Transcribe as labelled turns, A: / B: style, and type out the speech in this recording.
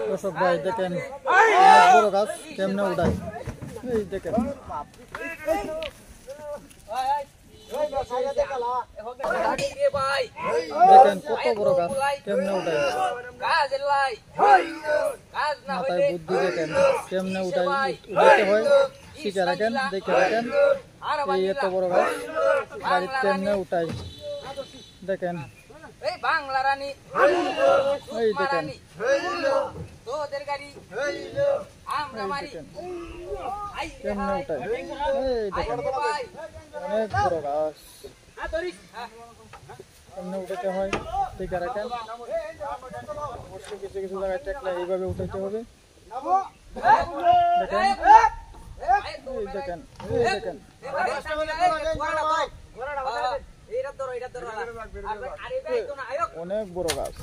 A: দর্শক ভাই দেখেন বড় গাছ কেমনে উঠায়, এই দেখেন দেখেন কত বড় গাছ কেমনে উঠায়, মাথায় বুদ্ধি দেখেন কেমনে উঠাইতে হয়, শিখে রাখেন দেখে রাখেন। এই এত বড় গাছ গাড়ি কেমনে উঠায় দেখেন, এই দেখেন কেমনে উঠায়, এই দেখেন অনেক বড় গাছ কেমনে উঠাতে হয় শিখে রাখেন। অবশ্যই কিছু কিছু জায়গায় টেকলে এইভাবে উঠাইতে হবে। দেখেন এই দেখেন এই দেখেন অনেক বড় গাছ।